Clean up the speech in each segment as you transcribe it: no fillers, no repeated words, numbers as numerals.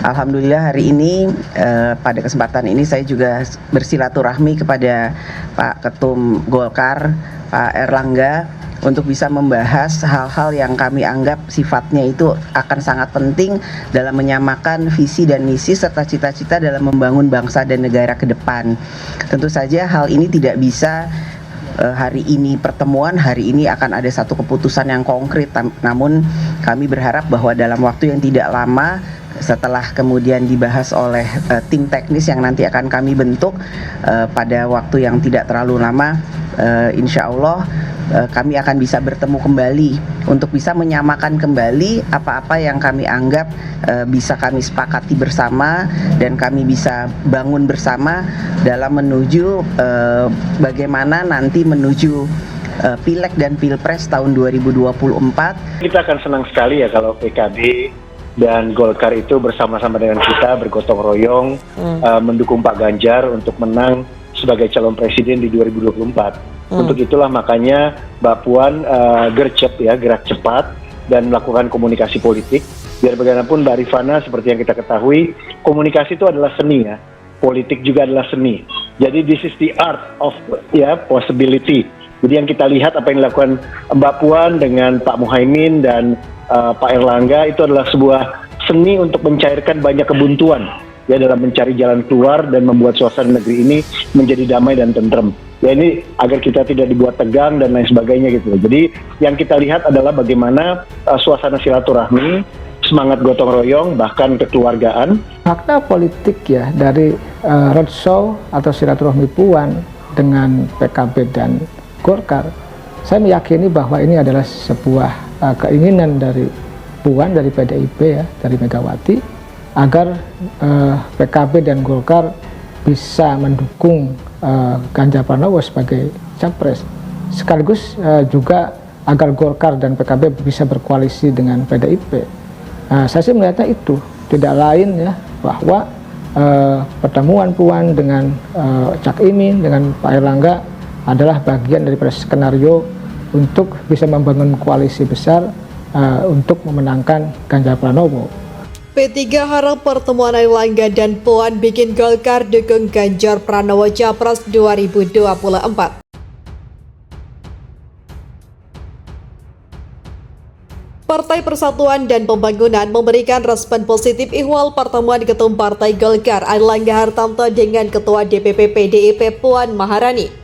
Alhamdulillah hari ini pada kesempatan ini saya juga bersilaturahmi kepada Pak Ketum Golkar, Pak Erlangga, untuk bisa membahas hal-hal yang kami anggap sifatnya itu akan sangat penting dalam menyamakan visi dan misi serta cita-cita dalam membangun bangsa dan negara ke depan. Tentu saja hal ini tidak bisa hari ini pertemuan, hari ini akan ada satu keputusan yang konkret, namun kami berharap bahwa dalam waktu yang tidak lama setelah kemudian dibahas oleh tim teknis yang nanti akan kami bentuk pada waktu yang tidak terlalu lama, insya Allah kami akan bisa bertemu kembali untuk bisa menyamakan kembali apa-apa yang kami anggap bisa kami sepakati bersama dan kami bisa bangun bersama dalam menuju bagaimana nanti menuju Pileg dan Pilpres tahun 2024. Kita akan senang sekali ya kalau PKB dan Golkar itu bersama-sama dengan kita bergotong royong mendukung Pak Ganjar untuk menang sebagai calon presiden di 2024. Untuk itulah makanya Mbak Puan gerak cepat dan melakukan komunikasi politik. Biar bagaimanapun Mbak Rifana, seperti yang kita ketahui, komunikasi itu adalah seni ya, politik juga adalah seni. Jadi this is the art of possibility. Jadi yang kita lihat apa yang dilakukan Mbak Puan dengan Pak Muhaimin dan Pak Erlangga itu adalah sebuah seni untuk mencairkan banyak kebuntuan ya dalam mencari jalan keluar dan membuat suasana negeri ini menjadi damai dan tentrem. Ya ini agar kita tidak dibuat tegang dan lain sebagainya gitu. Jadi yang kita lihat adalah bagaimana suasana silaturahmi, semangat gotong royong, bahkan kekeluargaan. Makna politik ya dari roadshow atau silaturahmi Puan dengan PKB dan Golkar, saya meyakini bahwa ini adalah sebuah keinginan dari Puan, dari PDIP ya, dari Megawati, agar PKB dan Golkar bisa mendukung Ganjar Pranowo sebagai capres, sekaligus juga agar Golkar dan PKB bisa berkoalisi dengan PDIP. Saya sih melihatnya itu tidak lain ya, bahwa pertemuan Puan dengan Cak Imin dengan Pak Erlangga adalah bagian daripada skenario untuk bisa membangun koalisi besar untuk memenangkan Ganjar Pranowo. P3 harap pertemuan Erlangga dan Puan bikin Golkar dukung Ganjar Pranowo Capres 2024. Partai Persatuan dan Pembangunan memberikan respon positif ihwal pertemuan Ketum Partai Golkar Airlangga Hartarto dengan Ketua DPP PDIP Puan Maharani.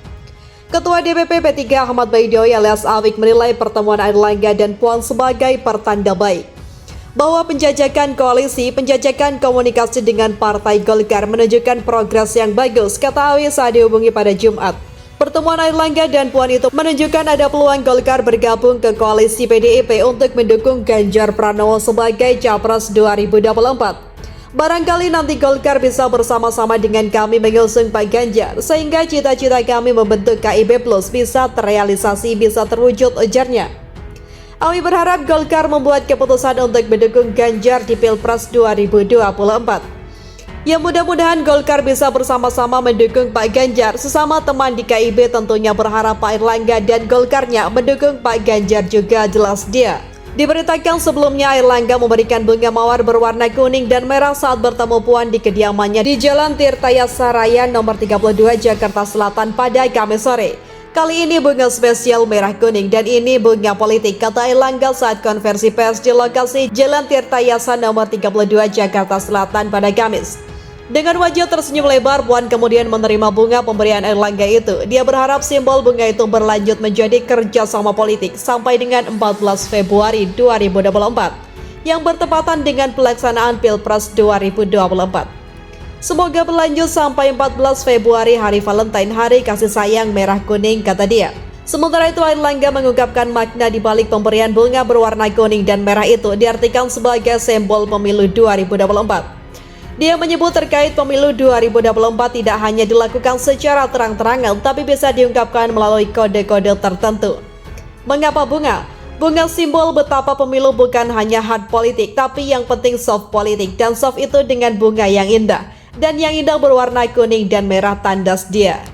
Ketua DPP P3 Ahmad Baidoy alias Awik menilai pertemuan Airlangga dan Puan sebagai pertanda baik bahwa penjajakan koalisi, penjajakan komunikasi dengan Partai Golkar menunjukkan progres yang bagus, kata Awi saat dihubungi pada Jumat. Pertemuan Airlangga dan Puan itu menunjukkan ada peluang Golkar bergabung ke koalisi PDIP untuk mendukung Ganjar Pranowo sebagai Capres 2024. Barangkali nanti Golkar bisa bersama-sama dengan kami mengusung Pak Ganjar, sehingga cita-cita kami membentuk KIB Plus bisa terrealisasi, bisa terwujud, ujarnya. Awi berharap Golkar membuat keputusan untuk mendukung Ganjar di Pilpres 2024. Ya mudah-mudahan Golkar bisa bersama-sama mendukung Pak Ganjar. Sesama teman di KIB tentunya berharap Pak Erlangga dan Golkarnya mendukung Pak Ganjar juga, jelas dia. Diberitakan sebelumnya Erlangga memberikan bunga mawar berwarna kuning dan merah saat bertemu Puan di kediamannya di Jalan Tirtayasa Raya nomor 32 Jakarta Selatan pada Kamis sore. Kali ini bunga spesial merah kuning dan ini bunga politik, kata Erlangga saat konversi pers di lokasi Jalan Tirtayasa nomor 32 Jakarta Selatan pada Kamis. Dengan wajah tersenyum lebar, Puan kemudian menerima bunga pemberian Erlangga itu. Dia berharap simbol bunga itu berlanjut menjadi kerjasama politik sampai dengan 14 Februari 2024 yang bertepatan dengan pelaksanaan Pilpres 2024. Semoga berlanjut sampai 14 Februari hari Valentine, hari kasih sayang merah kuning, kata dia. Sementara itu Erlangga mengungkapkan makna di balik pemberian bunga berwarna kuning dan merah itu diartikan sebagai simbol pemilu 2024. Dia menyebut terkait pemilu 2024 tidak hanya dilakukan secara terang-terangan tapi bisa diungkapkan melalui kode-kode tertentu. Mengapa bunga? Bunga simbol betapa pemilu bukan hanya hard politik tapi yang penting soft politik, dan soft itu dengan bunga yang indah. Dan yang indah berwarna kuning dan merah, tandas dia.